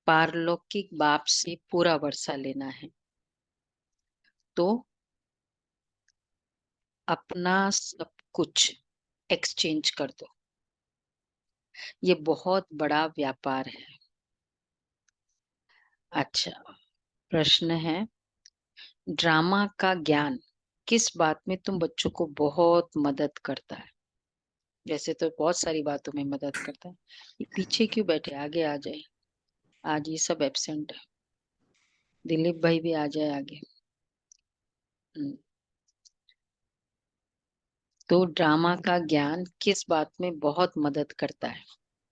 पारलौकिक बाप से पूरा वर्षा लेना है तो अपना सब कुछ एक्सचेंज कर दो। ये बहुत बड़ा व्यापार है। अच्छा, प्रश्न है, ड्रामा का ज्ञान किस बात में तुम बच्चों को बहुत मदद करता है? वैसे तो बहुत सारी बातों में मदद करता है। ये पीछे क्यों बैठे, आगे आ जाए। आज ये सब एब्सेंट है। दिलीप भाई भी आ जाए आगे। तो ड्रामा का ज्ञान किस बात में बहुत मदद करता है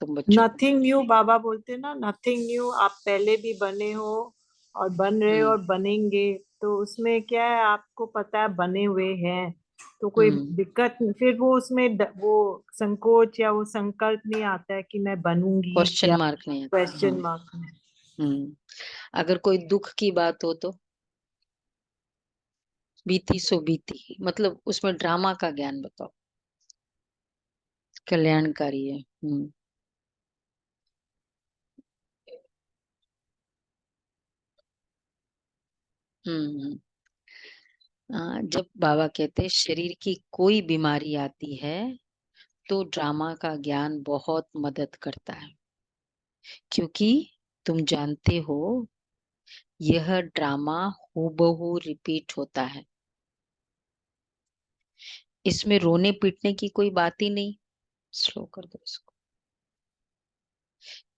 तुम बच्चों को? नथिंग न्यू बाबा बोलते ना, नथिंग न्यू। आप पहले भी बने हो और बन रहे हो हम्म और बनेंगे। तो उसमें क्या है, आपको पता है बने हुए हैं, तो कोई हम्म दिक्कत फिर वो उसमें वो संकोच या वो संकल्प नहीं आता है कि मैं बनूंगी क्वेश्चन क्या। मार्क नहीं आता। हाँ। क्वेश्चन मार्क में। अगर कोई दुख की बात हो तो बीती सो बीती, मतलब उसमें ड्रामा का ज्ञान बताओ। कल्याणकारी है। हम्म जब बाबा कहते हैं शरीर की कोई बीमारी आती है तो ड्रामा का ज्ञान बहुत मदद करता है, क्योंकि तुम जानते हो यह ड्रामा हूबहू रिपीट होता है। इसमें रोने पीटने की कोई बात ही नहीं। स्लो कर दो इसको।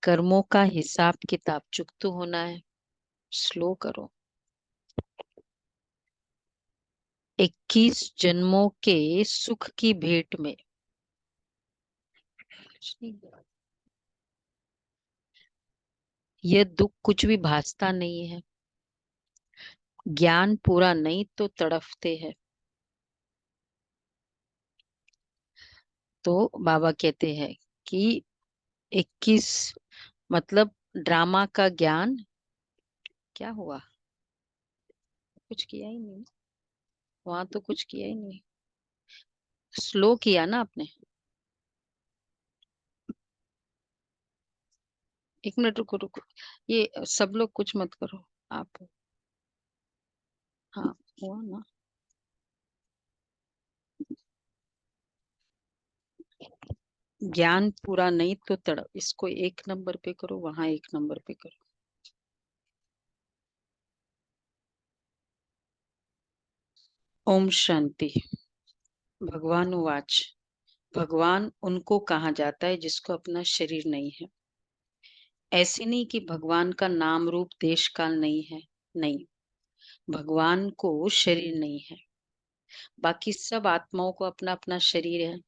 कर्मों का हिसाब किताब चुकता होना है। स्लो करो। 21 जन्मों के सुख की भेंट में यह दुख कुछ भी भासता नहीं है। ज्ञान पूरा नहीं तो तड़फते हैं। तो बाबा कहते हैं कि 21 मतलब ड्रामा का ज्ञान क्या हुआ? कुछ किया ही नहीं। वहां तो कुछ किया ही नहीं। स्लो किया ना आपने। एक मिनट रुको रुको। ये सब लोग कुछ मत करो आप। हाँ, हुआ ना। ज्ञान पूरा नहीं तो तड़प, इसको 1 नंबर पे करो, वहां 1 नंबर पे करो। ओम शांति। भगवान उवाच। भगवान उनको कहा जाता है जिसको अपना शरीर नहीं है। ऐसे नहीं कि भगवान का नाम रूप देश काल नहीं है। नहीं, भगवान को शरीर नहीं है। बाकी सब आत्माओं को अपना अपना शरीर है।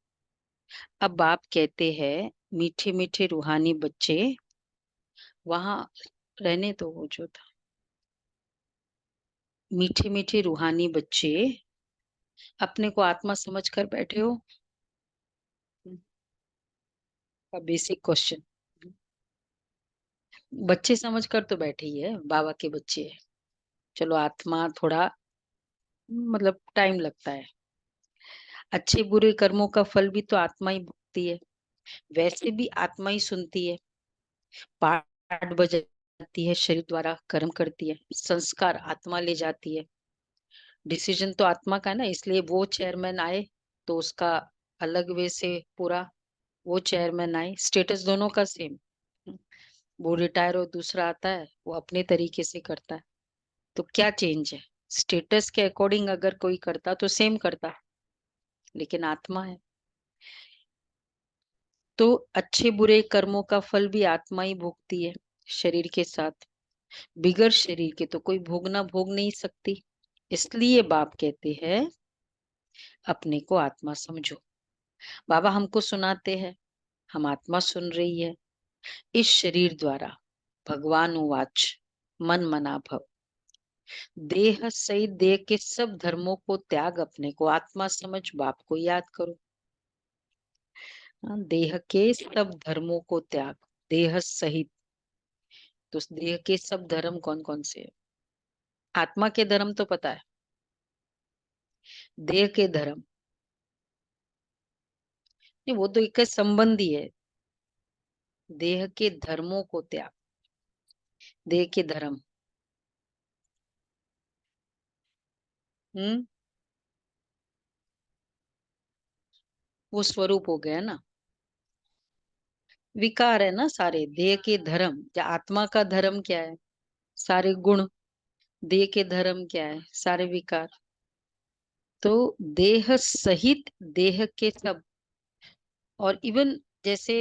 अब बाप कहते हैं मीठे मीठे रूहानी बच्चे, वहां रहने तो वो जो था, मीठे मीठे रूहानी बच्चे अपने को आत्मा समझ कर बैठे हो। का बेसिक क्वेश्चन। बच्चे समझ कर तो बैठे ही है, बाबा के बच्चे है। चलो आत्मा थोड़ा मतलब टाइम लगता है। अच्छे बुरे कर्मों का फल भी तो आत्मा ही भुगतती है। वैसे भी आत्मा ही सुनती है, पाठ बजाती है, शरीर द्वारा कर्म करती है, संस्कार आत्मा ले जाती है। डिसीजन तो आत्मा का है ना, इसलिए वो चेयरमैन आए तो उसका अलग वे से पूरा, वो चेयरमैन आए, स्टेटस दोनों का सेम। वो रिटायर हो, दूसरा आता है, वो अपने तरीके से करता है। तो क्या चेंज है? स्टेटस के अकॉर्डिंग अगर कोई करता तो सेम करता, लेकिन आत्मा है। तो अच्छे बुरे कर्मों का फल भी आत्मा ही भोगती है शरीर के साथ। बिगर शरीर के तो कोई भोगना भोग नहीं सकती। इसलिए बाप कहते हैं अपने को आत्मा समझो। बाबा हमको सुनाते हैं, हम आत्मा सुन रही है इस शरीर द्वारा। भगवान उवाच मन मना भव। देह सहित देह के सब धर्मों को त्याग, अपने को आत्मा समझ, बाप को याद करो। हाँ, देह के सब धर्मों को त्याग, देह सहित। तो उस देह के सब धर्म कौन कौन से है? आत्मा के धर्म तो पता है, देह के धर्म नहीं, वो तो एक संबंधी है। देह के धर्मों को त्याग, देह के धर्म। हम्म। वो स्वरूप हो गया ना। विकार है ना सारे देह के धर्म। या आत्मा का धर्म क्या है? सारे गुण। देह के धर्म क्या है? सारे विकार। तो देह सहित देह के सब। और इवन जैसे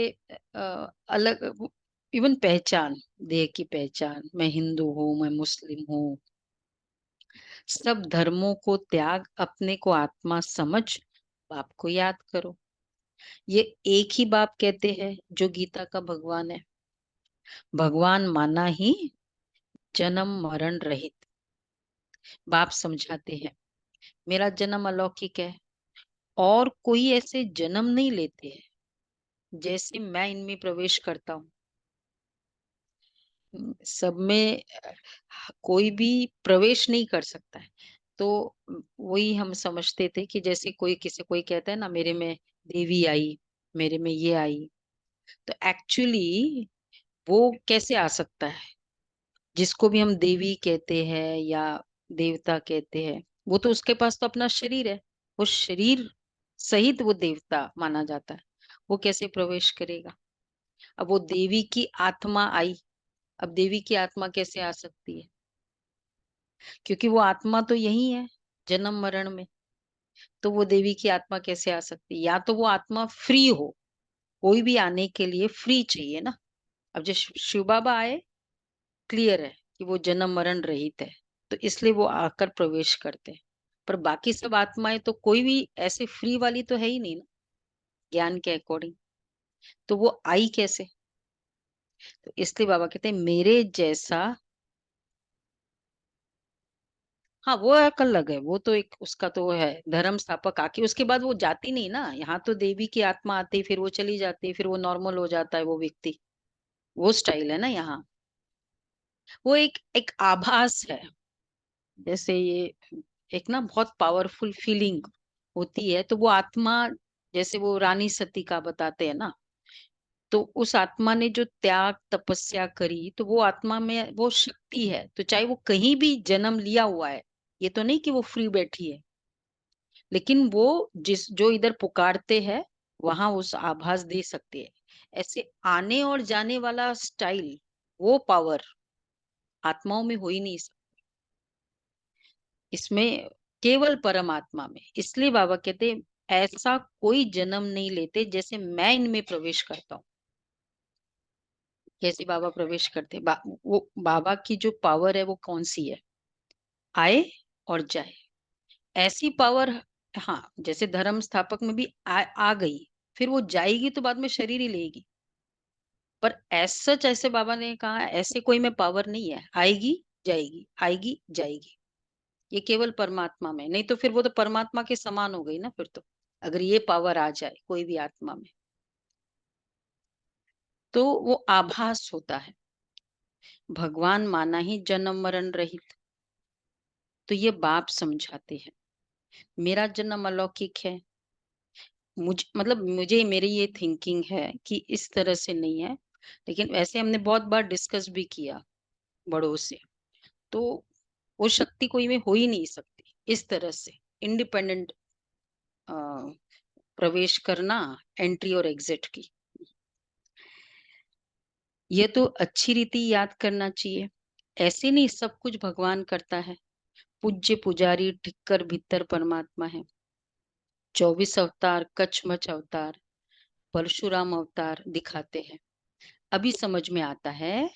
अलग, इवन पहचान, देह की पहचान, मैं हिंदू हूँ, मैं मुस्लिम हूँ, सब धर्मों को त्याग, अपने को आत्मा समझ, बाप को याद करो। ये एक ही बाप कहते हैं जो गीता का भगवान है। भगवान माना ही जन्म मरण रहित। बाप समझाते हैं मेरा जन्म अलौकिक है, और कोई ऐसे जन्म नहीं लेते हैं जैसे मैं इनमें प्रवेश करता हूँ। सब में कोई भी प्रवेश नहीं कर सकता है। तो वही हम समझते थे कि जैसे कोई किसी कोई कहता है ना, मेरे में देवी आई, मेरे में ये आई। तो एक्चुअली वो कैसे आ सकता है? जिसको भी हम देवी कहते हैं या देवता कहते हैं, वो तो उसके पास तो अपना शरीर है। वो शरीर सहित वो देवता माना जाता है। वो कैसे प्रवेश करेगा? अब वो देवी की आत्मा आई। अब देवी की आत्मा कैसे आ सकती है? क्योंकि वो आत्मा तो यही है, जन्म मरण में। तो वो देवी की आत्मा कैसे आ सकती है? या तो वो आत्मा फ्री हो। कोई भी आने के लिए फ्री चाहिए ना। अब जो शिव बाबा आए, क्लियर है कि वो जन्म मरण रहित है, तो इसलिए वो आकर प्रवेश करते हैं। पर बाकी सब आत्माएं तो कोई भी ऐसे फ्री वाली तो है ही नहीं ना, ज्ञान के अकॉर्डिंग। तो वो आई कैसे? तो इसलिए बाबा कहते हैं मेरे जैसा। हाँ, वो एक अलग है। वो तो एक उसका तो है धर्म स्थापक आके, उसके बाद वो जाती नहीं ना। यहाँ तो देवी की आत्मा आती, फिर वो चली जाती, फिर वो नॉर्मल हो जाता है वो व्यक्ति। वो स्टाइल है ना यहाँ। वो एक एक आभास है। जैसे ये एक ना बहुत पावरफुल फीलिंग होती है, तो वो आत्मा, जैसे वो रानी सती का बताते हैं ना, तो उस आत्मा ने जो त्याग तपस्या करी, तो वो आत्मा में वो शक्ति है। तो चाहे वो कहीं भी जन्म लिया हुआ है, ये तो नहीं कि वो फ्री बैठी है, लेकिन वो जिस जो इधर पुकारते हैं, वहां उस आभास दे सकती है। ऐसे आने और जाने वाला स्टाइल, वो पावर आत्माओं में हो ही नहीं सकता। इसमें केवल परमात्मा में। इसलिए बाबा कहते हैं, ऐसा कोई जन्म नहीं लेते जैसे मैं इनमें प्रवेश करता हूँ। कैसे बाबा प्रवेश करते? वो बाबा की जो पावर है वो कौन सी है? आए और जाए, ऐसी पावर। हाँ, जैसे धर्म स्थापक में भी आ गई, फिर वो जाएगी तो बाद में शरीर ही लेगी। पर सच ऐसे बाबा ने कहा, ऐसे कोई में पावर नहीं है, आएगी जाएगी, आएगी जाएगी। ये केवल परमात्मा में। नहीं तो फिर वो तो परमात्मा के समान हो गई ना फिर तो, अगर ये पावर आ जाए कोई भी आत्मा में। तो वो आभास होता है। भगवान माना ही जन्म मरण रहित। तो ये बाप समझाते हैं मेरा जन्म अलौकिक है। मुझ मतलब मुझे, मेरी ये थिंकिंग है कि इस तरह से नहीं है। लेकिन वैसे हमने बहुत बार डिस्कस भी किया बड़ों से। तो वो शक्ति कोई में हो ही नहीं सकती इस तरह से इंडिपेंडेंट प्रवेश करना, एंट्री और एग्जिट की। ये तो अच्छी रीति याद करना चाहिए। ऐसे नहीं सब कुछ भगवान करता है। पूज्य पुजारी टिक्कर भीतर परमात्मा है। 24 अवतार, कछमच अवतार, परशुराम अवतार दिखाते हैं। अभी समझ में आता है।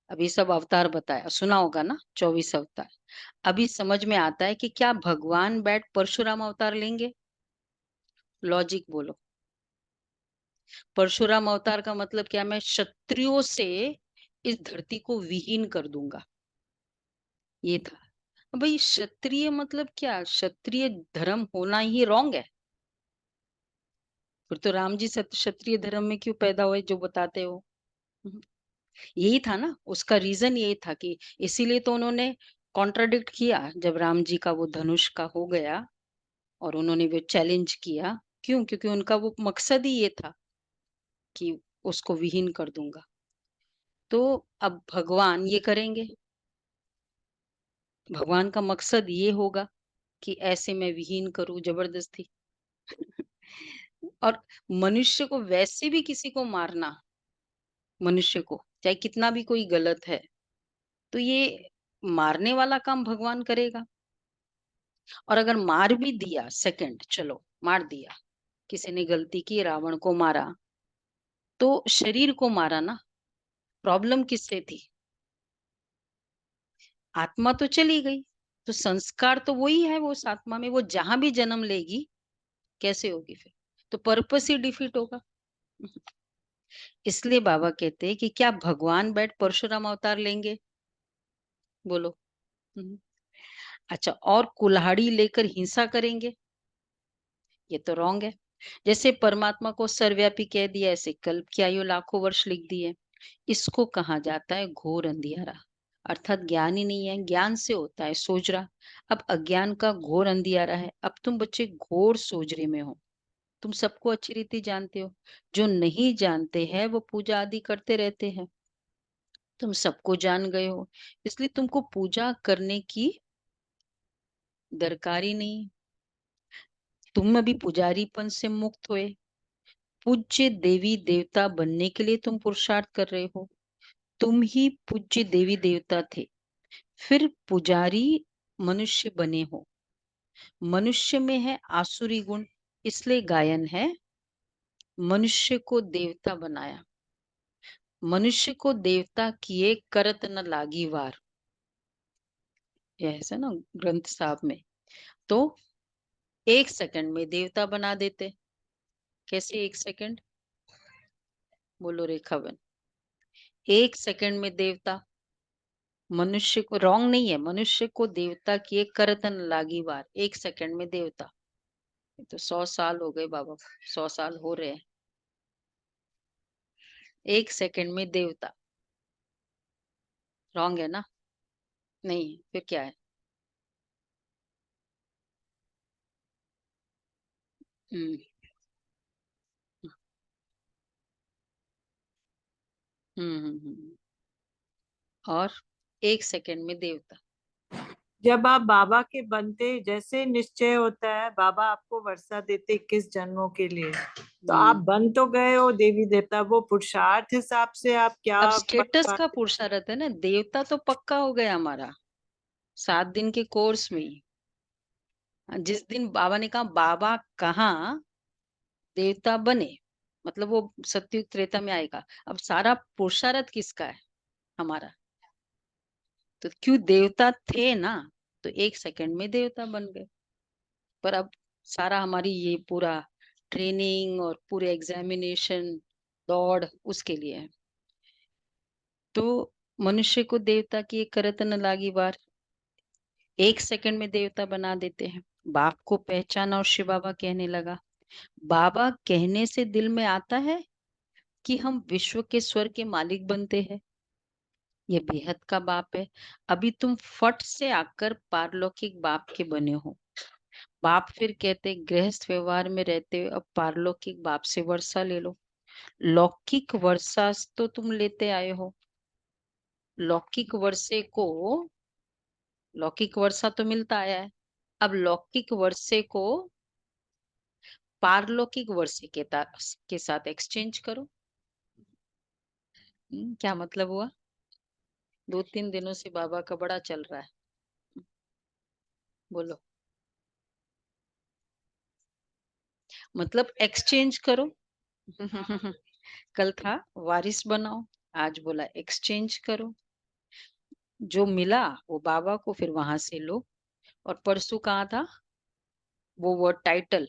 अभी सब अवतार बताया, सुना होगा ना, 24 अवतार। अभी समझ में आता है कि क्या भगवान बैठ परशुराम अवतार लेंगे? लॉजिक बोलो। परशुराम अवतार का मतलब क्या? मैं क्षत्रियों से इस धरती को विहीन कर दूंगा, ये था। भाई क्षत्रिय मतलब क्या? क्षत्रिय धर्म होना ही रॉन्ग है। फिर तो राम जी क्षत्रिय धर्म में क्यों पैदा हुए जो बताते हो? हम्म, यही था ना उसका रीजन, यही था कि इसीलिए तो उन्होंने कॉन्ट्राडिक्ट किया जब राम जी का वो धनुष का हो गया, और उन्होंने वो चैलेंज किया। क्यों? क्योंकि उनका वो मकसद ही ये था कि उसको विहीन कर दूंगा। तो अब भगवान ये करेंगे, भगवान का मकसद ये होगा कि ऐसे मैं विहीन करूं जबरदस्ती। और मनुष्य को वैसे भी किसी को मारना, मनुष्य को चाहे कितना भी कोई गलत है, तो ये मारने वाला काम भगवान करेगा। और अगर मार भी दिया, सेकंड चलो मार दिया, किसी ने गलती की, रावण को मारा, तो शरीर को मारा ना, प्रॉब्लम किससे थी? आत्मा तो चली गई, तो संस्कार तो वही है, वो उस आत्मा में वो जहां भी जन्म लेगी कैसे होगी फिर? तो पर्पस ही डिफीट होगा। इसलिए बाबा कहते हैं कि क्या भगवान बैठ परशुराम अवतार लेंगे? बोलो। हम्म। अच्छा, और कुल्हाड़ी लेकर हिंसा करेंगे? ये तो रॉन्ग है। जैसे परमात्मा को सर्वव्यापी कह दिया, ऐसे कल्प की आयु लाखों वर्ष लिख दी है। इसको कहा जाता है घोर अंधियारा। अर्थात ज्ञान ही नहीं है, ज्ञान से होता है सोजरा। अब अज्ञान का घोर अंधियारा है। अब तुम बच्चे घोर सोजरे में हो। तुम सबको अच्छी रीति जानते हो। जो नहीं जानते हैं वो पूजा आदि करते रहते हैं। तुम सबको जान गए हो, इसलिए तुमको पूजा करने की दरकार ही नहीं। तुम अभी पुजारीपन से मुक्त हुए, पूज्य देवी देवता बनने के लिए तुम पुरुषार्थ कर रहे हो। तुम ही पूज्य देवी देवता थे, फिर पुजारी मनुष्य बने हो। मनुष्य में है आसुरी गुण, इसलिए गायन है, मनुष्य को देवता बनाया। मनुष्य को देवता किए करत न लागी वार। ये ऐसा ना ग्रंथ साहब में। तो 1 सेकंड में देवता बना देते। कैसे 1 सेकंड? बोलो रेखावन। 1 सेकंड में देवता। मनुष्य को रॉन्ग नहीं है, मनुष्य को देवता किए करतन लागी वार। 1 सेकंड में देवता। ये तो 100 साल हो गए बाबा, 100 साल हो रहे हैं। 1 सेकंड में देवता। रॉन्ग है ना? नहीं फिर क्या है? हम्म। और 1 सेकंड में देवता। जब आप बाबा के बनते, जैसे निश्चय होता है, बाबा आपको वर्षा देते 21 जन्मों के लिए, तो आप हम्म। बन तो गए हो देवी देवता, वो पुरुषार्थ हिसाब से आप क्या अब पढ़ स्टेटस का पाते। पुरुषार्थ है ना, देवता तो पक्का हो गया हमारा 7 दिन के कोर्स में ही। जिस दिन बाबा ने कहा बाबा कहाँ देवता बने, मतलब वो सत्युग त्रेता में आएगा। अब सारा पुरुषार्थ किसका है? हमारा। तो क्यों देवता थे ना, तो 1 सेकंड में देवता बन गए। पर अब सारा हमारी ये पूरा ट्रेनिंग और पूरे एग्जामिनेशन दौड़ उसके लिए है। तो मनुष्य को देवता की एक करत न लागी वार। 1 सेकंड में देवता बना देते हैं। बाप को पहचाना और शिव बाबा कहने लगा। बाबा कहने से दिल में आता है कि हम विश्व के स्वर के मालिक बनते हैं। ये बेहद का बाप है। अभी तुम फट से आकर पारलौकिक बाप के बने हो। बाप फिर कहते गृहस्थ व्यवहार में रहते हो, अब पारलौकिक बाप से वर्षा ले लो। लौकिक वर्षा तो तुम लेते आए हो। लौकिक वर्षे को, लौकिक वर्षा तो मिलता आया है। अब लौकिक वर्षे को पारलौकिक वर्षे के साथ एक्सचेंज करो। क्या मतलब हुआ? 2-3 दिनों से बाबा का बड़ा चल रहा है। बोलो। मतलब एक्सचेंज करो। कल था वारिस बनाओ, आज बोला एक्सचेंज करो। जो मिला वो बाबा को फिर वहां से लो। और परसों कहाँ था वो वर्ड टाइटल?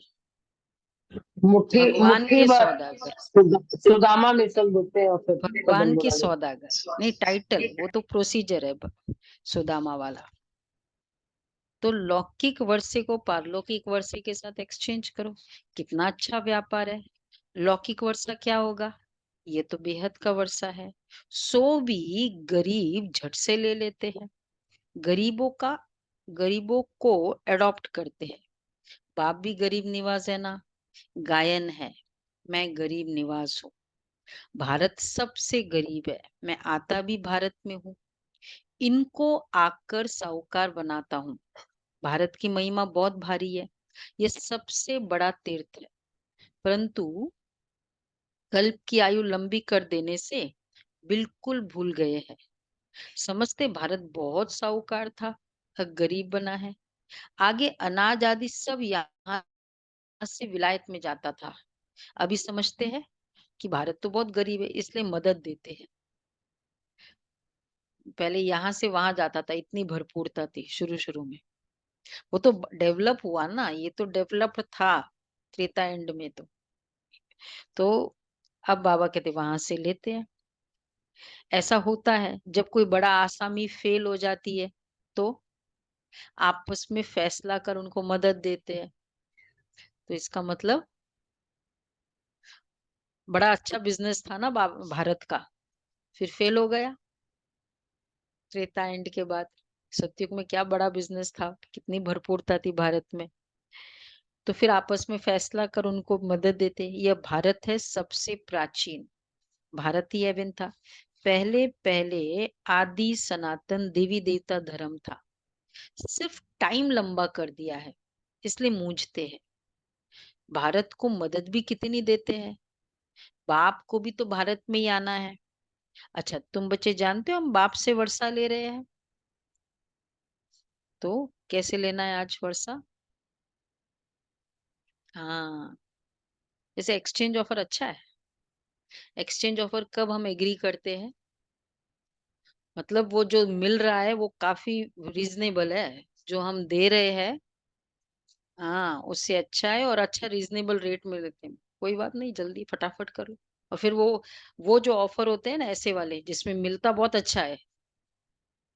मुट्ठी भगवान मुट्ठी के भर सौदागर। सुदामा मिसल देते हैं और फिर भगवान बदल के बुला देते सौदागर नहीं, टाइटल वो तो प्रोसीजर है सुदामा वाला। तो लौकिक वर्षे को पारलौकिक वर्षे के साथ एक्सचेंज करो। कितना अच्छा व्यापार है। लौकिक वर्षा क्या होगा? ये तो बेहद का वर्षा है। सो भी गरीब झट से ले लेते हैं। गरीबों को अडॉप्ट करते हैं। बाप भी गरीब निवाज है ना। गायन है, मैं गरीब निवाज हूँ। भारत सबसे गरीब है, मैं आता भी भारत में हूँ, इनको आकर साहूकार बनाता हूँ। भारत की महिमा बहुत भारी है, ये सबसे बड़ा तीर्थ है, परंतु कल्प की आयु लंबी कर देने से बिल्कुल भूल गए हैं। समझते भारत बहुत साहूकार था, अब गरीब बना है। आगे अनाज आदि सब यहाँ से विलायत में जाता था। अभी समझते हैं कि भारत तो बहुत गरीब है, इसलिए मदद देते हैं। पहले यहाँ से वहां जाता था, इतनी भरपूरता थी शुरू शुरू में। वो तो डेवलप हुआ ना, ये तो डेवलप था त्रेता एंड में। तो अब बाबा कहते वहां से लेते हैं। ऐसा होता है जब कोई बड़ा आसामी फेल हो जाती है तो आपस में फैसला कर उनको मदद देते हैं। तो इसका मतलब बड़ा अच्छा बिजनेस था ना भारत का, फिर फेल हो गया त्रेता एंड के बाद। सतयुग में क्या बड़ा बिजनेस था, कितनी भरपूरता थी भारत में। तो फिर आपस में फैसला कर उनको मदद देते। यह भारत है सबसे प्राचीन, भारतीय एवं था। पहले पहले आदि सनातन देवी देवता धर्म था, सिर्फ टाइम लंबा कर दिया है, इसलिए मूंझते हैं। भारत को मदद भी कितनी देते हैं, बाप को भी तो भारत में ही आना है। अच्छा तुम बच्चे जानते हो हम बाप से वर्षा ले रहे हैं, तो कैसे लेना है आज वर्षा? हाँ, जैसे एक्सचेंज ऑफर अच्छा है। एक्सचेंज ऑफर कब हम एग्री करते हैं, मतलब वो जो मिल रहा है वो काफी रीजनेबल है, जो हम दे रहे हैं हाँ उससे अच्छा है और अच्छा रीजनेबल रेट में देते हैं। कोई बात नहीं, जल्दी फटाफट करो। और फिर वो जो ऑफर होते हैं ना ऐसे वाले जिसमें मिलता बहुत अच्छा है,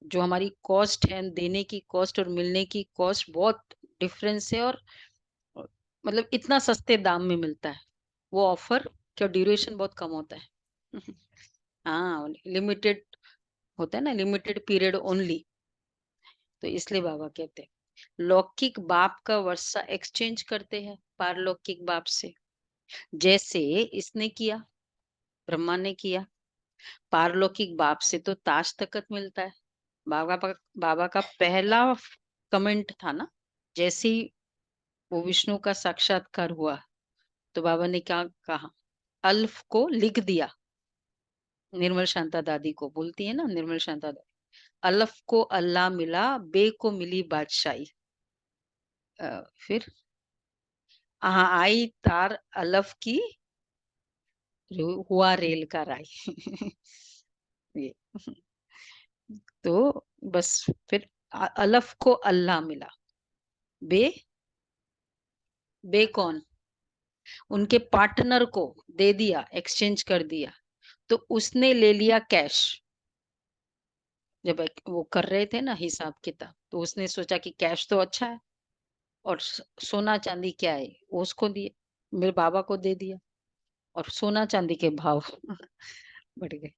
जो हमारी कॉस्ट है देने की कॉस्ट और मिलने की कॉस्ट बहुत डिफरेंस है, और मतलब इतना सस्ते दाम में मिलता है वो ऑफर, क्या ड्यूरेशन बहुत कम होता है। हाँ लिमिटेड होता है ना, लिमिटेड पीरियड ओनली। तो इसलिए बाबा कहते हैं लौकिक बाप का वर्षा एक्सचेंज करते हैं पारलौकिक बाप से, जैसे इसने किया, ब्रह्मा ने किया। पारलौकिक बाप से तो ताज तकत मिलता है। बाबा का पहला कमेंट था ना, जैसे ही वो विष्णु का साक्षात्कार हुआ तो बाबा ने क्या कहा, अल्फ को लिख दिया। निर्मल शांता दादी को बोलती है ना, निर्मल शांता दादी, अल्फ को अल्लाह मिला, बे को मिली बादशाही। फिर आई तार अलफ की हुआ रेल का राय। ये तो बस फिर अलफ को अल्लाह मिला, बे बे कौन, उनके पार्टनर को दे दिया, एक्सचेंज कर दिया, तो उसने ले लिया कैश। जब वो कर रहे थे ना हिसाब किताब, तो उसने सोचा कि कैश तो अच्छा है और सोना चांदी क्या है वो उसको दिए, मेरे बाबा को दे दिया, और सोना चांदी के भाव बढ़ गए।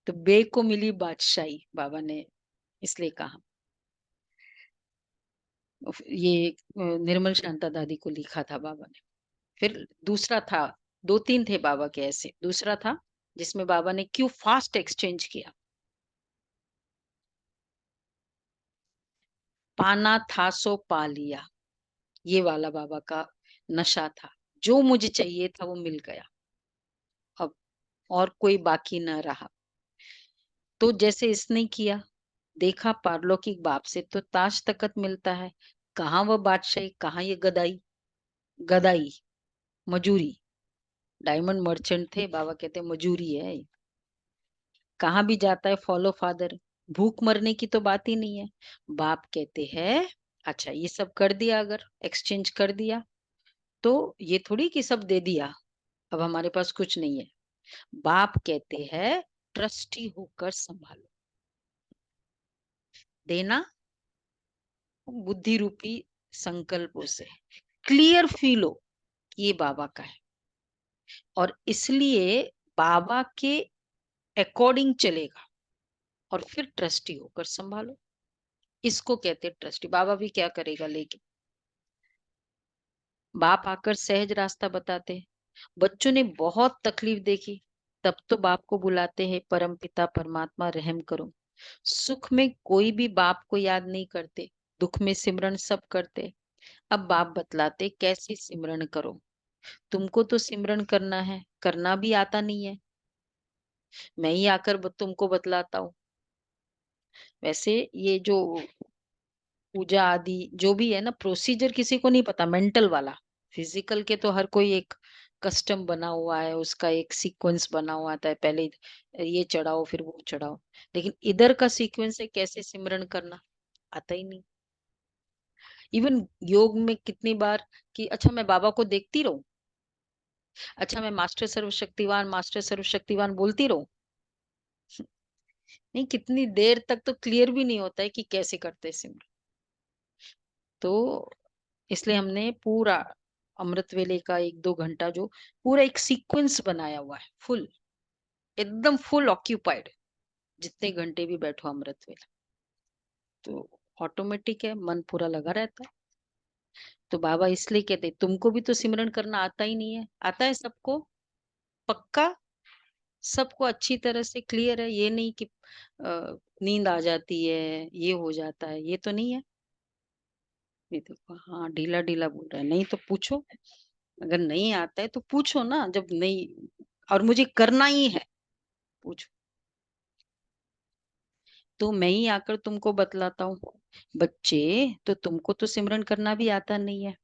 तो बे को मिली बादशाही, बाबा ने इसलिए कहा। ये निर्मल शांता दादी को लिखा था बाबा ने। फिर दूसरा था, दो तीन थे बाबा के ऐसे, दूसरा था जिसमें बाबा ने क्यों फास्ट एक्सचेंज किया। पाना था सो पा लिया, ये वाला बाबा का नशा था, जो मुझे चाहिए था वो मिल गया, अब और कोई बाकी न रहा। तो जैसे इसने किया, देखा पारलौकिक बाप से तो ताज तकत मिलता है, कहाँ वह बादशाही, कहाँ ये गदाई, गदाई मजूरी। डायमंड मर्चेंट थे, बाबा कहते मजूरी है, कहाँ भी जाता है फॉलो फादर, भूख मरने की तो बात ही नहीं है। बाप कहते हैं अच्छा ये सब कर दिया, अगर एक्सचेंज कर दिया तो ये थोड़ी कि सब दे दिया, अब हमारे पास कुछ नहीं है। बाप कहते हैं ट्रस्टी होकर संभालो, देना बुद्धि रूपी संकल्पों से, क्लियर फील हो कि ये बाबा का है, और इसलिए बाबा के अकॉर्डिंग चलेगा, और फिर ट्रस्टी होकर संभालो। इसको कहते हैं ट्रस्टी। बाबा भी क्या करेगा, लेकिन बाप आकर सहज रास्ता बताते हैं। बच्चों ने बहुत तकलीफ देखी, तब तो बाप को बुलाते हैं, परम पिता परमात्मा रहम करो। सुख में कोई भी बाप को याद नहीं करते, दुख में सिमरन सब करते। अब बाप बतलाते कैसे सिमरन करो। तुमको तो सिमरन करना है, करना भी आता नहीं है, मैं ही आकर तुमको बतलाता हूँ। वैसे ये जो पूजा आदि जो भी है ना, प्रोसीजर किसी को नहीं पता, मेंटल वाला। फिजिकल के तो हर कोई एक कस्टम बना हुआ है, उसका एक सीक्वेंस बना हुआ आता है, पहले ये चढ़ाओ फिर वो चढ़ाओ। लेकिन इधर का सीक्वेंस है कैसे सिमरन करना, आता ही नहीं। इवन योग में कितनी बार कि अच्छा मैं बाबा को देखती रहूं, अच्छा मैं मास्टर सर्वशक्तिवान बोलती रहूं। नहीं, कितनी देर तक तो क्लियर भी नहीं होता है कि कैसे करते हैं सिमरन। तो इसलिए हमने पूरा अमृत वेले का 1-2 घंटा जो पूरा एक सीक्वेंस बनाया हुआ है, फुल, एकदम फुल ऑक्यूपाइड, जितने घंटे भी बैठो अमृत वेला, तो ऑटोमेटिक है, मन पूरा लगा रहता है। तो बाबा इसलिए कहते तुमको भी तो सिमरन करना आता ही नहीं है। आता है सबको, पक्का, सबको अच्छी तरह से क्लियर है, ये नहीं कि नींद आ जाती है, ये हो जाता है, ये तो नहीं है। ये देखो, हाँ ढीला ढीला बोल रहा है, नहीं तो पूछो। अगर नहीं आता है तो पूछो ना, जब नहीं और मुझे करना ही है, पूछो। तो मैं ही आकर तुमको बतलाता हूँ, बच्चे तो तुमको तो सिमरन करना भी आता नहीं है।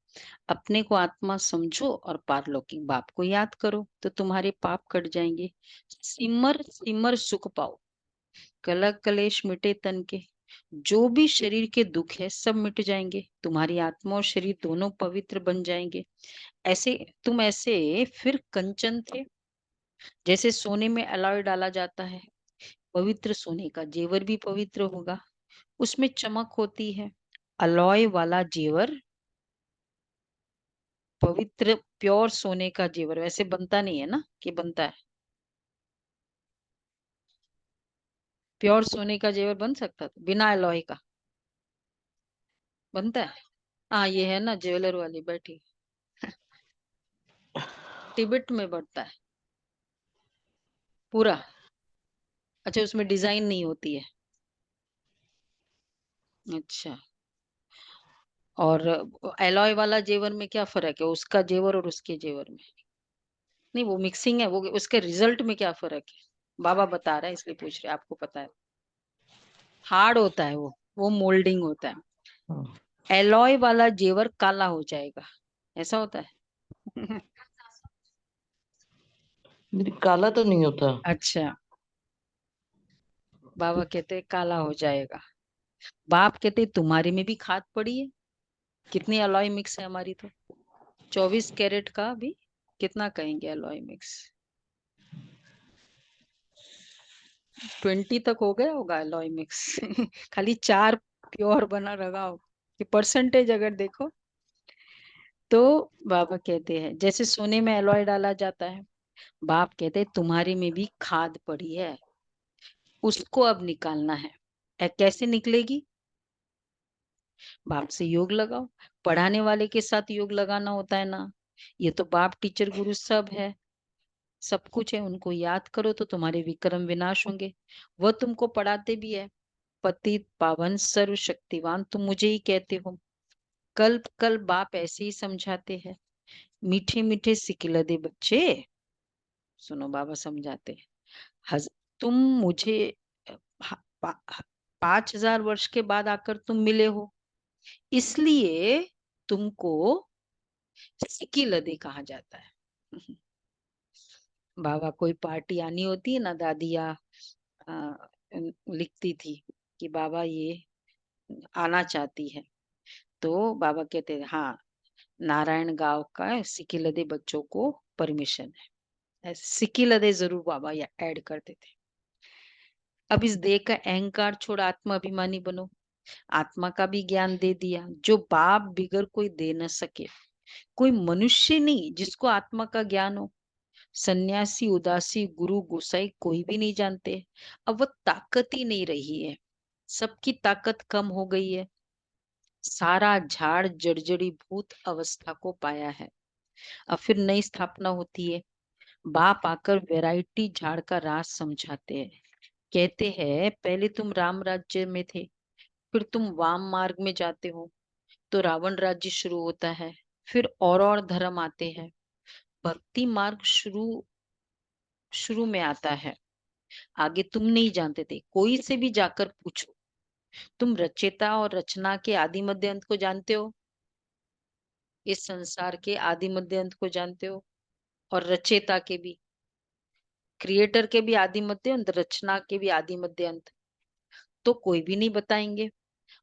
अपने को आत्मा समझो और पारलौकिक बाप को याद करो, तो तुम्हारे पाप कट जाएंगे। सिमर सिमर सुख पाओ, कलह कलेश मिटे तन के। जो भी शरीर के दुख है सब मिट जाएंगे, तुम्हारी आत्मा और शरीर दोनों पवित्र बन जाएंगे। ऐसे तुम ऐसे फिर कंचन थे, जैसे सोने में अलॉय डाला जाता है, पवित्र सोने का जेवर भी पवित्र होगा, उसमें चमक होती है। अलॉय वाला जेवर पवित्र प्योर सोने का जेवर वैसे बनता नहीं है ना, कि बनता है? प्योर सोने का जेवर बन सकता था बिना अलॉय का? बनता है? हाँ, ये है ना ज्वेलर वाली बैठी, तिब्बत में बनता है पूरा। अच्छा, उसमें डिजाइन नहीं होती है? अच्छा। और एलॉय वाला जेवर में क्या फर्क है, उसका जेवर और उसके जेवर में? नहीं, वो मिक्सिंग है, वो उसके रिजल्ट में क्या फर्क है? बाबा बता रहा है इसलिए पूछ रहे, आपको पता है? हार्ड होता है वो मोल्डिंग होता है। एलॉय वाला जेवर काला हो जाएगा, ऐसा होता है? काला तो नहीं होता। अच्छा, बाबा कहते काला हो जाएगा। बाप कहते तुम्हारी में भी खाद पड़ी है, कितनी अलॉय मिक्स है हमारी तो, 24 कैरेट का भी कितना कहेंगे अलॉय मिक्स, 20 तक हो गया होगा अलॉय मिक्स। खाली 4 प्योर बना रहा हो, कि परसेंटेज अगर देखो। तो बाबा कहते हैं जैसे सोने में अलॉय डाला जाता है, बाप कहते हैं तुम्हारे में भी खाद पड़ी है, उसको अब निकालना है। कैसे निकलेगी? बाप से योग लगाओ, पढ़ाने वाले के साथ योग लगाना होता है ना। ये तो बाप टीचर गुरु सब है, सब कुछ है, उनको याद करो तो तुम्हारे विक्रम विनाश होंगे। वह तुमको पढ़ाते भी है, पतित पावन सर्वशक्तिवान तुम मुझे ही कहते हो। कल कल बाप ऐसे ही समझाते हैं, मीठे मीठे सिकिलदे बच्चे, सुनो बाबा समझाते हैं। तुम मुझे अ, हा- पा- 5000 वर्ष के बाद आकर तुम मिले हो, इसलिए तुमको सिकिलदे कहा जाता है। बाबा कोई पार्टी आनी होती है ना, दादिया लिखती थी कि बाबा ये आना चाहती है, तो बाबा कहते हैं हाँ, नारायण गांव का सिकिलदे बच्चों को परमिशन है। सिकिलदे जरूर बाबा या ऐड करते थे। अब इस देह का अहंकार छोड़ आत्मा अभिमानी बनो। आत्मा का भी ज्ञान दे दिया, जो बाप बिगर कोई दे न सके। कोई मनुष्य नहीं जिसको आत्मा का ज्ञान हो। सन्यासी, उदासी, गुरु, गोसाई कोई भी नहीं जानते। अब वो ताकत ही नहीं रही है, सबकी ताकत कम हो गई है। सारा झाड़ जर्जरी भूत अवस्था को पाया है। अब फिर नई स्थापना होती है। बाप आकर वैरायटी झाड़ का राज समझाते हैं। कहते हैं पहले तुम राम राज्य में थे, फिर तुम वाम मार्ग में जाते हो तो रावण राज्य शुरू होता है, फिर और धर्म आते हैं। भक्ति मार्ग शुरू शुरू में आता है, आगे तुम नहीं जानते थे। कोई से भी जाकर पूछो, तुम रचयिता और रचना के आदि मध्य अंत को जानते हो? इस संसार के आदि मध्य अंत को जानते हो? और रचयिता के भी, क्रिएटर के भी आदि मध्य अंत, रचना के भी आदि मध्य अंत तो कोई भी नहीं बताएंगे।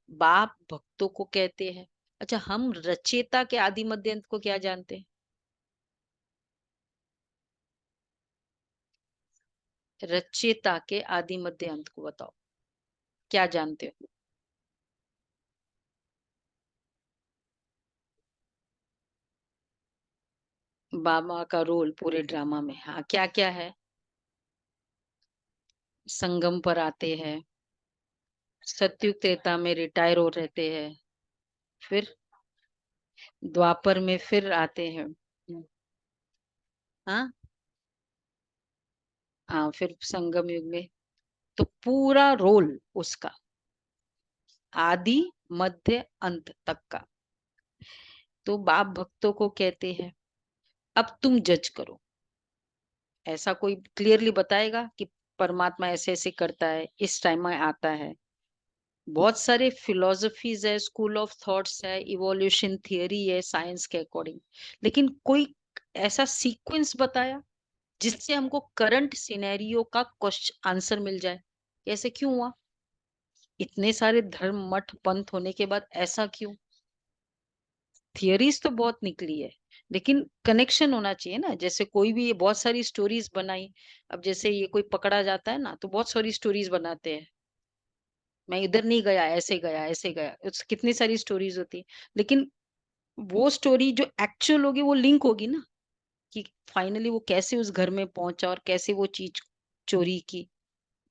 बाप भक्तों को कहते हैं, अच्छा हम रचयिता के आदि मध्य अंत को क्या जानते हैं? रचयिता के आदि मध्य अंत को बताओ, क्या जानते हो? बाबा का रोल पूरे ड्रामा में, हाँ क्या क्या है? संगम पर आते हैं, सतयुग त्रेता में रिटायर हो रहते हैं, फिर द्वापर में फिर आते हैं। हाँ हाँ, फिर संगम युग में। तो पूरा रोल उसका आदि मध्य अंत तक का। तो बाप भक्तों को कहते हैं अब तुम जज करो। ऐसा कोई क्लियरली बताएगा कि परमात्मा ऐसे ऐसे करता है, इस टाइम में आता है। बहुत सारे फिलोसफीज है, स्कूल ऑफ थॉट्स है, इवोल्यूशन थियरी है साइंस के अकॉर्डिंग, लेकिन कोई ऐसा सीक्वेंस बताया जिससे हमको करंट सिनेरियो का क्वेश्चन आंसर मिल जाए, ऐसे क्यों हुआ? इतने सारे धर्म मठ पंथ होने के बाद ऐसा क्यों? थियरीज तो बहुत निकली है, लेकिन कनेक्शन होना चाहिए ना। जैसे कोई भी बहुत सारी स्टोरीज बनाई, अब जैसे ये कोई पकड़ा जाता है ना तो बहुत सारी स्टोरीज बनाते हैं, मैं इधर नहीं गया, ऐसे गया, ऐसे गया, कितनी सारी स्टोरीज होती है। लेकिन वो स्टोरी जो एक्चुअल होगी वो लिंक होगी ना, कि फाइनली वो कैसे उस घर में पहुंचा और कैसे वो चीज चोरी की।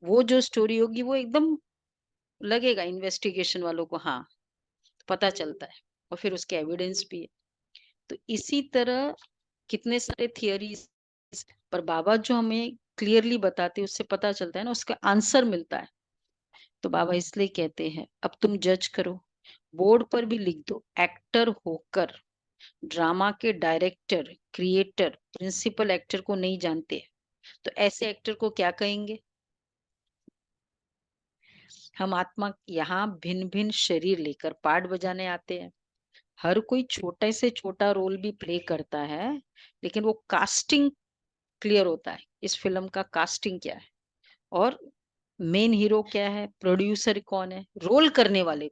वो जो स्टोरी होगी वो एकदम लगेगा इन्वेस्टिगेशन वालों को, हाँ पता चलता है, और फिर उसके एविडेंस भी है। तो इसी तरह कितने सारे थियरीज, पर बाबा जो हमें क्लियरली बताते हैं उससे पता चलता है ना, उसका आंसर मिलता है। तो बाबा इसलिए कहते हैं अब तुम जज करो, बोर्ड पर भी लिख दो, एक्टर होकर ड्रामा के डायरेक्टर, क्रिएटर, प्रिंसिपल एक्टर को नहीं जानते, तो ऐसे एक्टर को क्या कहेंगे? हम आत्मा यहाँ भिन्न भिन्न शरीर लेकर पार्ट बजाने आते हैं। हर कोई छोटे से छोटा रोल भी प्ले करता है, लेकिन वो कास्टिंग क्लियर होता है, इस फिल्म का कास्टिंग क्या है और मेन हीरो क्या है, प्रोड्यूसर कौन है, रोल करने वाले।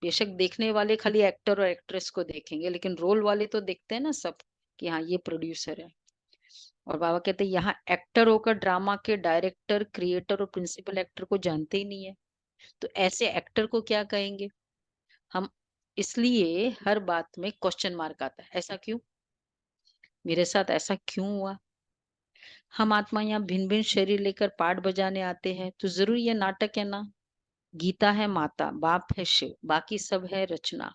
बेशक देखने वाले खाली एक्टर और एक्ट्रेस को देखेंगे, लेकिन रोल वाले तो देखते हैं ना सब, कि हाँ ये प्रोड्यूसर है। और बाबा कहते हैं यहाँ एक्टर होकर ड्रामा के डायरेक्टर, क्रिएटर और प्रिंसिपल एक्टर को जानते ही नहीं है, तो ऐसे एक्टर को क्या कहेंगे हम? इसलिए हर बात में क्वेश्चन मार्क आता है, ऐसा क्यों, मेरे साथ ऐसा क्यों हुआ? हम आत्मा यहाँ भिन्न भिन्न शरीर लेकर पाठ बजाने आते हैं, तो जरूर ये नाटक है ना। गीता है माता, बाप है शिव, बाकी सब है रचना।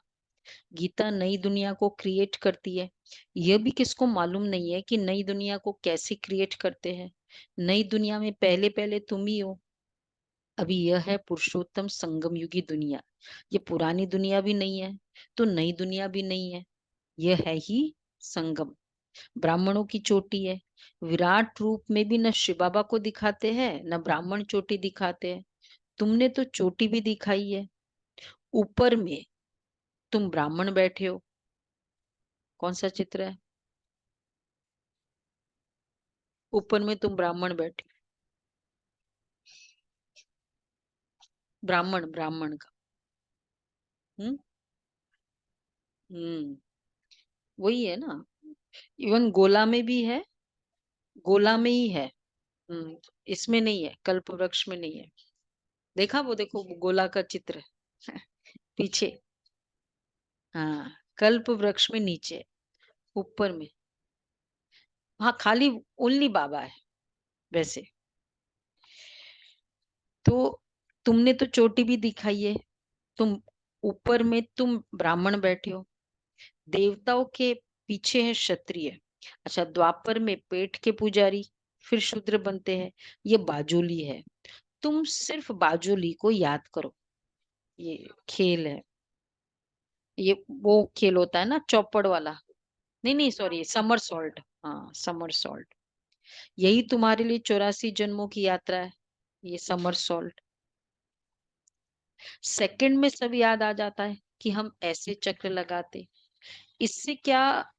गीता नई दुनिया को क्रिएट करती है। यह भी किसको मालूम नहीं है कि नई दुनिया को कैसे क्रिएट करते हैं। नई दुनिया में पहले पहले तुम ही हो। अभी यह है पुरुषोत्तम संगम युगी दुनिया। ये पुरानी दुनिया भी नहीं है तो नई दुनिया भी नहीं है, यह है ही संगम। ब्राह्मणों की चोटी है। विराट रूप में भी न शिव बाबा को दिखाते हैं न ब्राह्मण चोटी दिखाते हैं। तुमने तो चोटी भी दिखाई है, ऊपर में तुम ब्राह्मण बैठे हो। कौन सा चित्र है? ऊपर में तुम ब्राह्मण बैठे, ब्राह्मण ब्राह्मण का। हम्म हम्म वही है ना। इवन गोला में भी है, गोला में ही है। इसमें नहीं है, कल्प वृक्ष में नहीं है। देखा वो, देखो वो गोला का चित्र है पीछे। हाँ, कल्प वृक्ष में नीचे, ऊपर में। हाँ खाली ओनली बाबा है वैसे। तो तुमने तो चोटी भी दिखाई है, तुम ऊपर में तुम ब्राह्मण बैठे हो। देवताओं के पीछे है क्षत्रिय, अच्छा, द्वापर में पेट के पुजारी फिर शूद्र बनते हैं, ये बाजुली है। तुम सिर्फ बाजुली को याद करो, ये खेल है। ये वो खेल होता है ना चौपड़ वाला, नहीं नहीं सॉरी, समर सॉल्ट। हाँ, समर सॉल्ट। यही तुम्हारे लिए 84 जन्मों की यात्रा है, ये समर सॉल्ट। सेकंड में सब याद आ जाता है कि हम ऐसे चक्र लगाते। इससे क्या,